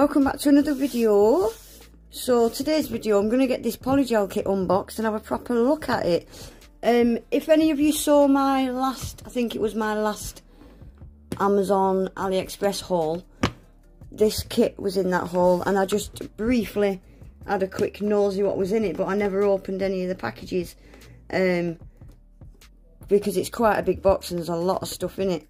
Welcome back to another video. So today's video I'm going to get this Polygel kit unboxed and have a proper look at it. If any of you saw my last, I think it was my last Amazon AliExpress haul, this kit was in that haul and I just briefly had a quick nosy what was in it, but I never opened any of the packages because it's quite a big box and there's a lot of stuff in it.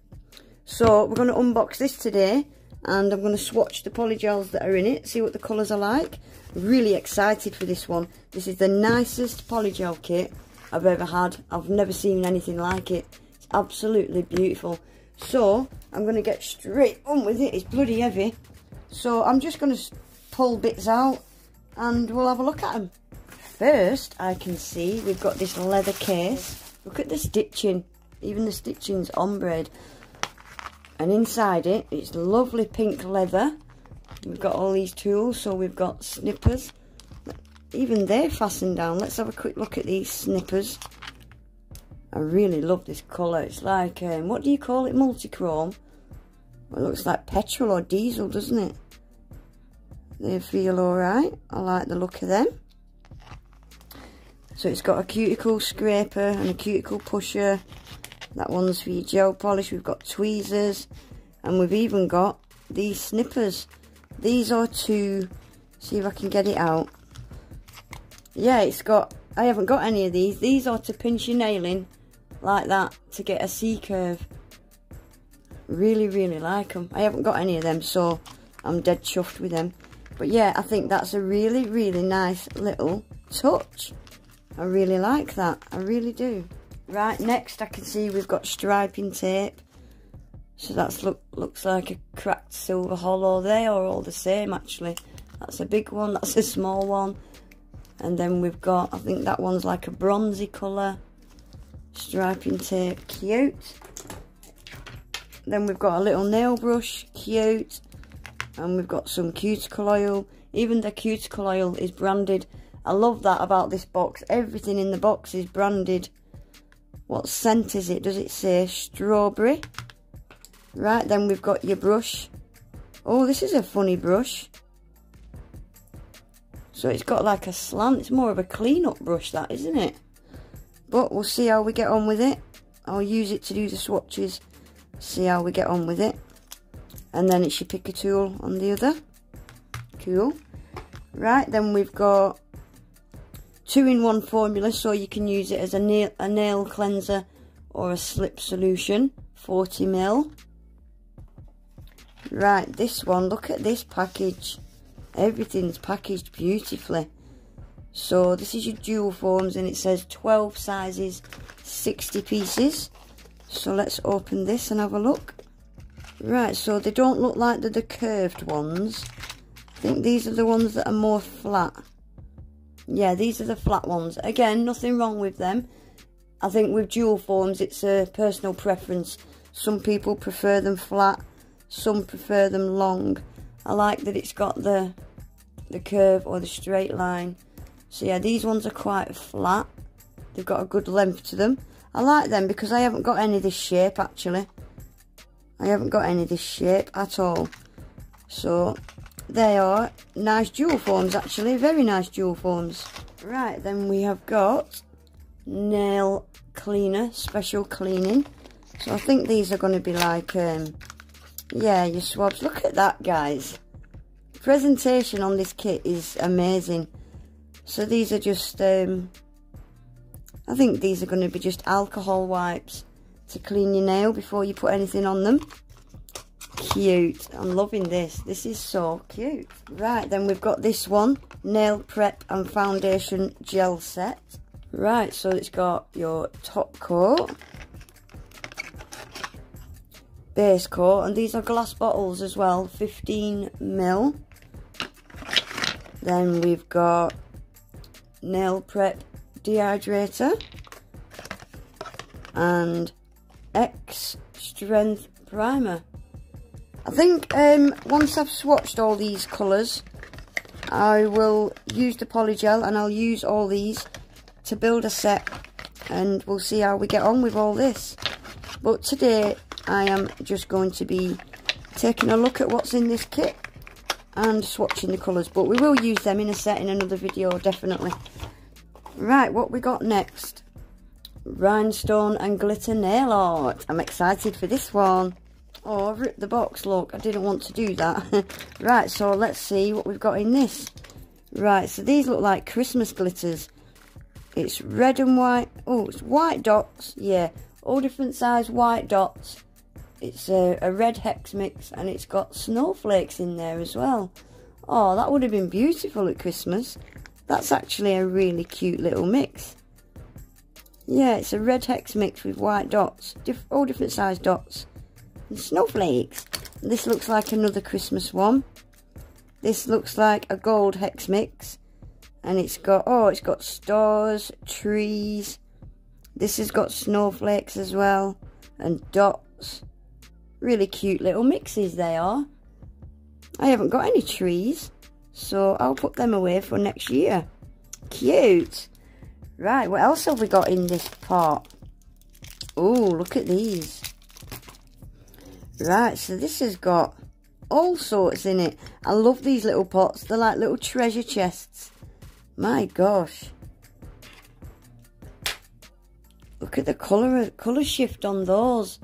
So we're going to unbox this today and I'm going to swatch the polygels that are in it, see what the colours are like. Really excited for this one. This is the nicest polygel kit I've ever had. I've never seen anything like it. It's absolutely beautiful. So I'm going to get straight on with it. It's bloody heavy. So I'm just going to pull bits out and we'll have a look at them. First, I can see we've got this leather case. Look at the stitching. Even the stitching's ombre. And inside it, it's lovely pink leather. We've got all these tools, so we've got snippers. Even they're fastened down. Let's have a quick look at these snippers. I really love this colour. It's like, what do you call it? Multichrome. Well, it looks like petrol or diesel, doesn't it? They feel alright. I like the look of them. So it's got a cuticle scraper and a cuticle pusher. That one's for your gel polish. We've got tweezers. And we've even got these snippers. These are to, see if I can get it out. Yeah, it's got, I haven't got any of these. These are to pinch your nail in like that to get a C-curve. Really, really like them. I haven't got any of them, so I'm dead chuffed with them. But yeah, I think that's a really, really nice little touch. I really like that. I really do. Right, next I can see we've got striping tape. So that's looks like a cracked silver hollow. They are all the same actually. That's a big one, that's a small one. And then we've got, I think that one's like a bronzy colour. Striping tape, cute. Then we've got a little nail brush, cute. And we've got some cuticle oil. Even the cuticle oil is branded. I love that about this box. Everything in the box is branded. What scent is it? Does it say strawberry? Right, then we've got your brush. Oh, this is a funny brush. So it's got like a slant. It's more of a clean-up brush, that, isn't it? But we'll see how we get on with it. I'll use it to do the swatches. See how we get on with it. And then it's your picker tool on the other. Cool. Right, then we've got 2-in-1 formula, so you can use it as a nail cleanser or a slip solution. 40ml. Right, this one, look at this package. Everything's packaged beautifully. So this is your dual forms and it says 12 sizes, 60 pieces. So let's open this and have a look. Right, so they don't look like they're the curved ones. I think these are the ones that are more flat. Yeah, these are the flat ones. Again, nothing wrong with them. I think with dual forms, it's a personal preference. Some people prefer them flat, some prefer them long. I like that it's got the curve or the straight line. So yeah, these ones are quite flat. They've got a good length to them. I like them because I haven't got any of this shape actually. I haven't got any of this shape at all. So they are nice dual forms actually, very nice dual forms. Right, then we have got nail cleaner, special cleaning. So I think these are going to be like, yeah, your swabs. Look at that, guys. The presentation on this kit is amazing. So these are just, I think these are going to be just alcohol wipes to clean your nail before you put anything on them. Cute. I'm loving this. This is so cute. Right, then we've got this one, nail prep and foundation gel set. Right, so it's got your top coat, base coat, and these are glass bottles as well, 15ml. Then we've got nail prep dehydrator and X strength primer. I think once I've swatched all these colours, I will use the polygel and I'll use all these to build a set and we'll see how we get on with all this. But today I am just going to be taking a look at what's in this kit and swatching the colours, but we will use them in a set in another video, definitely. Right, what we got next? Rhinestone and glitter nail art. I'm excited for this one. Oh, I've ripped the box, look, I didn't want to do that. Right, so let's see what we've got in this. Right, so these look like Christmas glitters. It's red and white. Oh, it's white dots, yeah, all different size white dots. It's a red hex mix, and it's got snowflakes in there as well. Oh, that would have been beautiful at Christmas. That's actually a really cute little mix. Yeah, it's a red hex mix with white dots, all different size dots. And snowflakes. This looks like another Christmas one. This looks like a gold hex mix, and it's got stars, trees. This has got snowflakes as well, and dots. Really cute little mixes they are. I haven't got any trees, so I'll put them away for next year. Cute. Right, what else have we got in this pot? Oh, look at these. Right, so this has got all sorts in it. I love these little pots. They're like little treasure chests. My gosh. Look at the colour shift on those.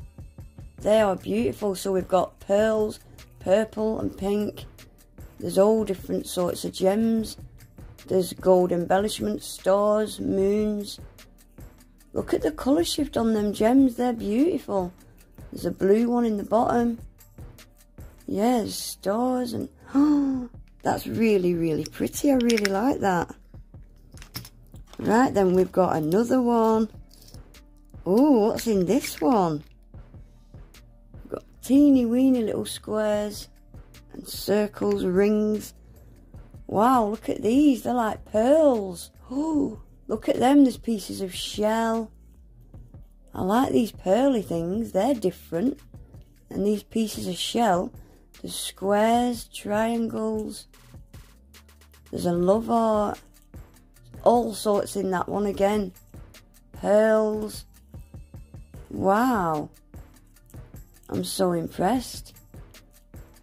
They are beautiful. So we've got pearls, purple and pink. There's all different sorts of gems. There's gold embellishments, stars, moons. Look at the colour shift on them gems. They're beautiful. There's a blue one in the bottom. Yeah, there's stars and... Oh, that's really, really pretty. I really like that. Right, then we've got another one. Oh, what's in this one? We've got teeny weeny little squares and circles, rings. Wow, look at these. They're like pearls. Oh, look at them. There's pieces of shell. I like these pearly things. They're different. And these pieces of shell. There's squares, triangles. There's a love heart. All sorts in that one again. Pearls. Wow. I'm so impressed.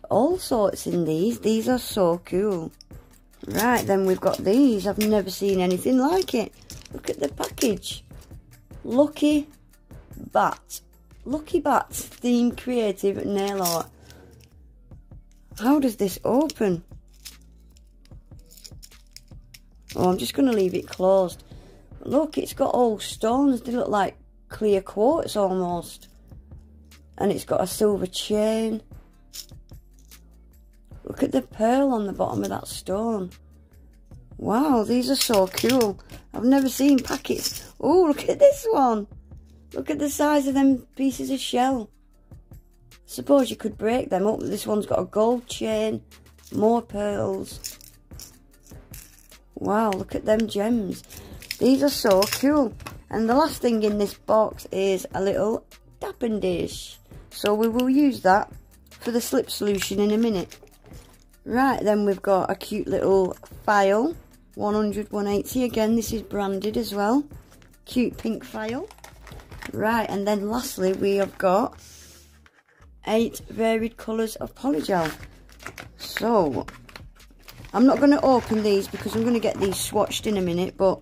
All sorts in these. These are so cool. Right, then we've got these. I've never seen anything like it. Look at the package. Lucky Bat. Lucky Bat's Theme Creative Nail Art. How does this open? Oh, I'm just going to leave it closed. Look, it's got all stones. They look like clear quartz almost. And it's got a silver chain. Look at the pearl on the bottom of that stone. Wow, these are so cool. I've never seen packets. Oh, look at this one. Look at the size of them pieces of shell. Suppose you could break them up. This one's got a gold chain, more pearls. Wow, look at them gems. These are so cool. And the last thing in this box is a little tapping dish. So we will use that for the slip solution in a minute. Right, then we've got a cute little file. 100, 180. Again, this is branded as well. Cute pink file. Right, and then lastly we have got 8 varied colours of Polygel. So, I'm not going to open these because I'm going to get these swatched in a minute, but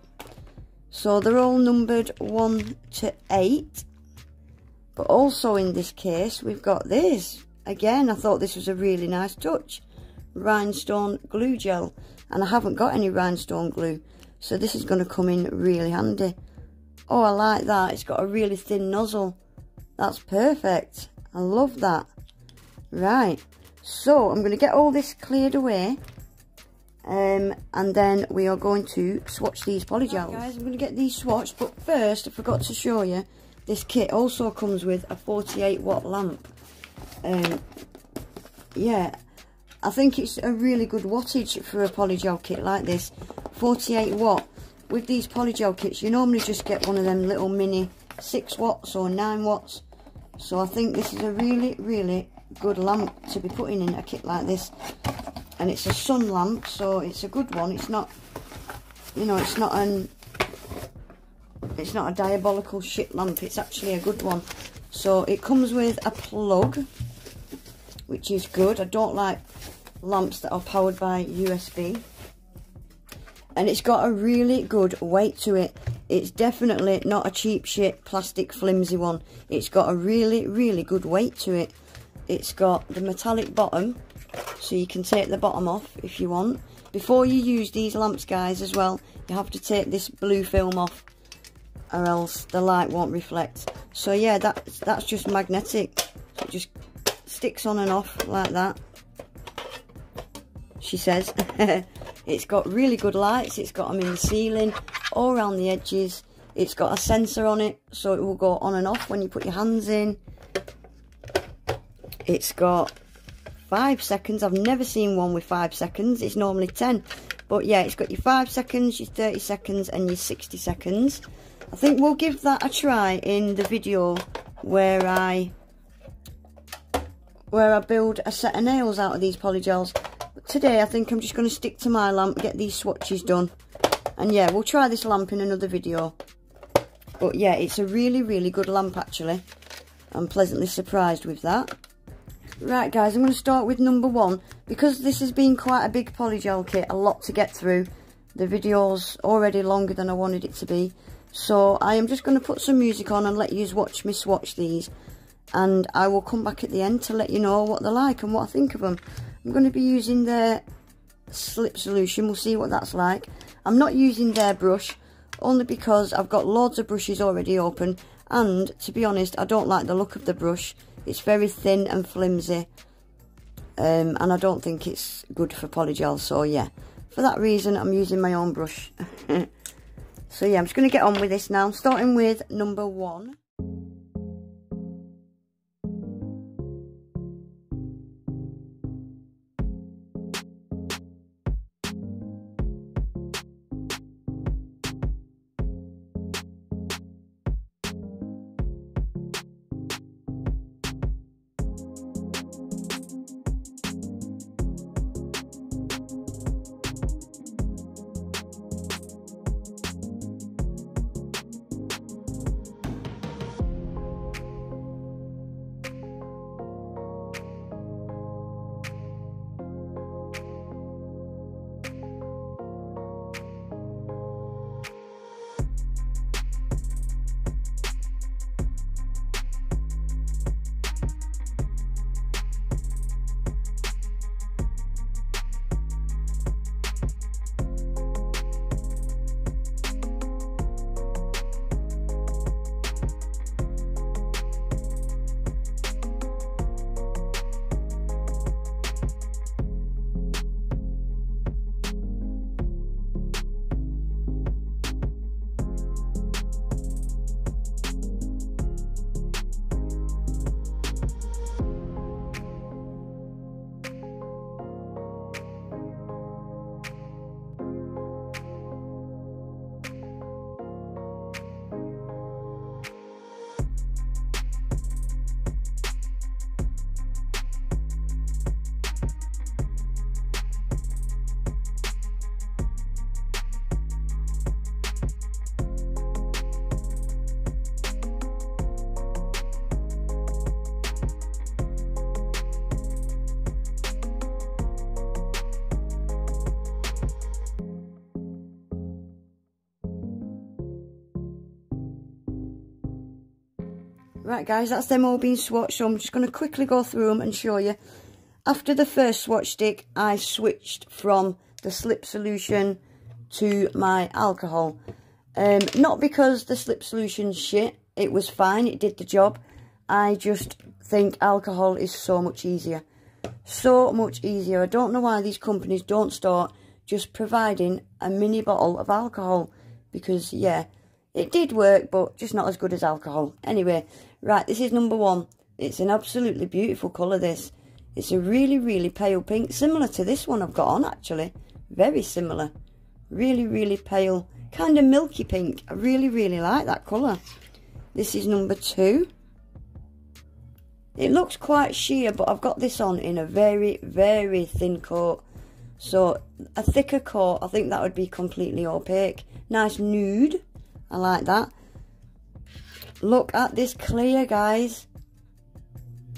so they're all numbered 1 to 8. But also in this case we've got this. Again, I thought this was a really nice touch. Rhinestone glue gel, and I haven't got any rhinestone glue, so this is going to come in really handy. Oh, I like that. It's got a really thin nozzle. That's perfect. I love that. Right, so I'm going to get all this cleared away, and then we are going to swatch these polygels. Right, guys, I'm going to get these swatched, but first I forgot to show you, this kit also comes with a 48 watt lamp. Yeah, I think it's a really good wattage for a polygel kit like this. 48 watt. With these polygel kits, you normally just get one of them little mini 6 watts or 9 watts. So I think this is a really, really good lamp to be putting in a kit like this. And it's a sun lamp, so it's a good one. It's not, you know, it's not a diabolical shit lamp. It's actually a good one. So it comes with a plug, which is good. I don't like lamps that are powered by USB. And it's got a really good weight to it. It's definitely not a cheap shit plastic flimsy one. It's got a really, really good weight to it. It's got the metallic bottom, so you can take the bottom off if you want. Before you use these lamps, guys, as well, you have to take this blue film off, or else the light won't reflect. So yeah, that's just magnetic. So it just sticks on and off like that, she says. It's got really good lights. It's got them in the ceiling, all around the edges. It's got a sensor on it, so it will go on and off when you put your hands in. It's got 5 seconds. I've never seen one with 5 seconds. It's normally 10. But yeah, it's got your 5 seconds, your 30 seconds and your 60 seconds. I think we'll give that a try in the video where I build a set of nails out of these polygels. But today I think I'm just going to stick to my lamp, get these swatches done. And yeah, we'll try this lamp in another video. But yeah, it's a really, really good lamp actually. I'm pleasantly surprised with that. Right guys, I'm going to start with number 1. Because this has been quite a big polygel kit, a lot to get through. The video's already longer than I wanted it to be. So I am just going to put some music on and let you watch me swatch these. And I will come back at the end to let you know what they're like and what I think of them. I'm going to be using their slip solution. We'll see what that's like. I'm not using their brush, only because I've got loads of brushes already open. And to be honest, I don't like the look of the brush. It's very thin and flimsy, and I don't think it's good for polygel, so yeah, for that reason I'm using my own brush. So yeah, I'm just going to get on with this now, starting with number 1. Right guys, that's them all being swatched, so I'm just going to quickly go through them and show you. After the first swatch stick, I switched from the slip solution to my alcohol. Not because the slip solution's shit, it was fine, it did the job. I just think alcohol is so much easier. So much easier. I don't know why these companies don't start just providing a mini bottle of alcohol. Because, yeah, it did work, but just not as good as alcohol. Anyway, right, this is number 1. It's an absolutely beautiful colour, this. It's a really, really pale pink. Similar to this one I've got on, actually. Very similar. Really, really pale. Kind of milky pink. I really, really like that colour. This is number 2. It looks quite sheer, but I've got this on in a very, very thin coat. So, a thicker coat, I think that would be completely opaque. Nice nude. I like that. Look at this clear, guys.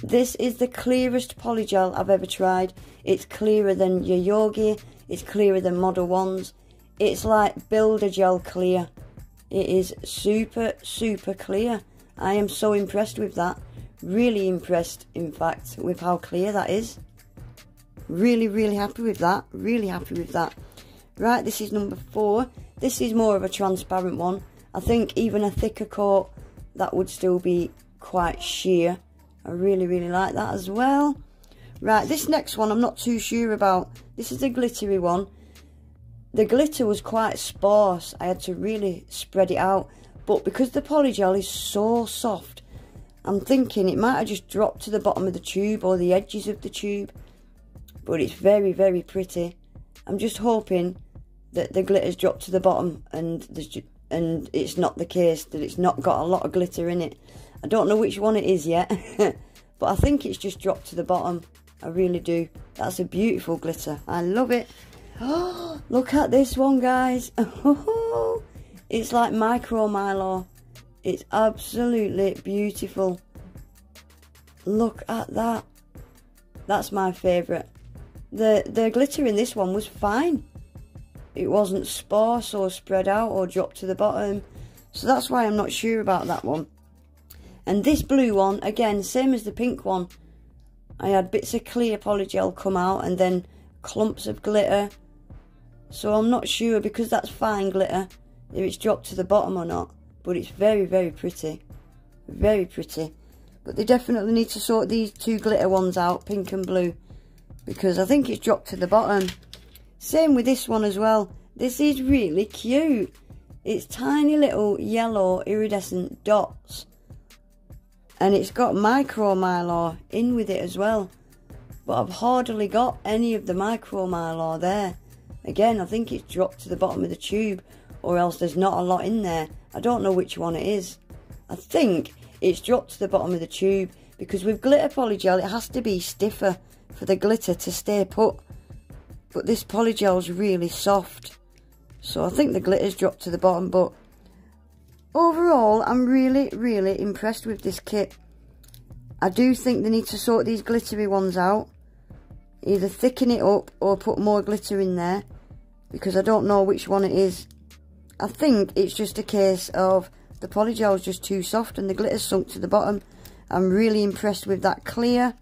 This is the clearest polygel I've ever tried. It's clearer than your Yogi. It's clearer than Model 1s. It's like Builder Gel clear. It is super, super clear. I am so impressed with that. Really impressed, in fact, with how clear that is. Really, really happy with that. Really happy with that. Right, this is number 4. This is more of a transparent one. I think even a thicker coat, that would still be quite sheer. I really, really like that as well. Right, this next one I'm not too sure about. This is a glittery one. The glitter was quite sparse. I had to really spread it out. But because the polygel is so soft, I'm thinking it might have just dropped to the bottom of the tube or the edges of the tube. But it's very, very pretty. I'm just hoping that the glitter's dropped to the bottom and it's not the case, that it's not got a lot of glitter in it. I don't know which one it is yet, but I think it's just dropped to the bottom. I really do. That's a beautiful glitter. I love it. Oh, look at this one, guys. It's like micro Mylar. It's absolutely beautiful. Look at that. That's my favourite. The glitter in this one was fine. It wasn't sparse or spread out or dropped to the bottom. So that's why I'm not sure about that one. And this blue one, again, same as the pink one. I had bits of clear polygel come out and then clumps of glitter. So I'm not sure, because that's fine glitter, if it's dropped to the bottom or not. But it's very, very pretty. Very pretty. But they definitely need to sort these two glitter ones out, pink and blue, because I think it's dropped to the bottom. Same with this one as well. This is really cute. It's tiny little yellow iridescent dots. And it's got micro Mylar in with it as well. But I've hardly got any of the micro Mylar there. Again, I think it's dropped to the bottom of the tube, or else there's not a lot in there. I don't know which one it is. I think it's dropped to the bottom of the tube, because with glitter polygel it has to be stiffer for the glitter to stay put. But this polygel's really soft. So I think the glitter's dropped to the bottom, but overall, I'm really, really impressed with this kit. I do think they need to sort these glittery ones out. Either thicken it up or put more glitter in there, because I don't know which one it is. I think it's just a case of the polygel's just too soft and the glitter's sunk to the bottom. I'm really impressed with that clear.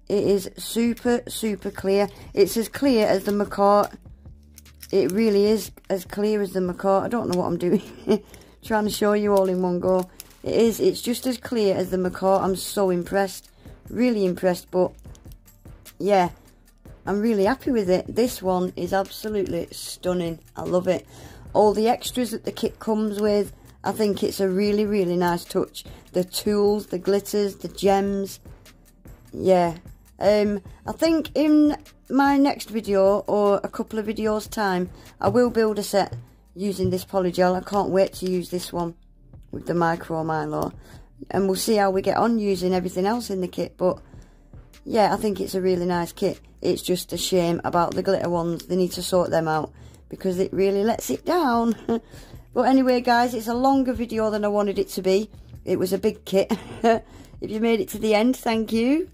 It is super, super clear. It's as clear as the McCart. It really is as clear as the McCart. I don't know what I'm doing. Trying to show you all in one go. It is. It's just as clear as the McCart. I'm so impressed. Really impressed. But yeah, I'm really happy with it. This one is absolutely stunning. I love it. All the extras that the kit comes with, I think it's a really, really nice touch. The tools, the glitters, the gems. Yeah. I think in my next video, or a couple of videos time, I will build a set using this polygel. I can't wait to use this one with the micro Mylar, and we'll see how we get on using everything else in the kit. But yeah, I think it's a really nice kit. It's just a shame about the glitter ones. They need to sort them out, because it really lets it down. But anyway, guys, it's a longer video than I wanted it to be. It was a big kit. If you made it to the end, thank you.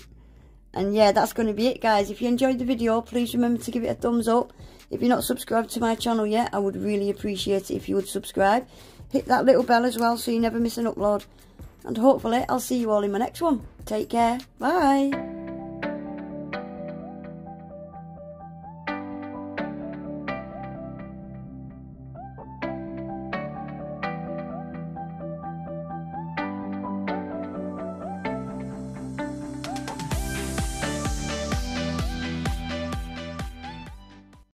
And yeah, that's going to be it, guys. If you enjoyed the video, please remember to give it a thumbs up. If you're not subscribed to my channel yet, I would really appreciate it if you would subscribe. Hit that little bell as well so you never miss an upload. And hopefully I'll see you all in my next one. Take care. Bye.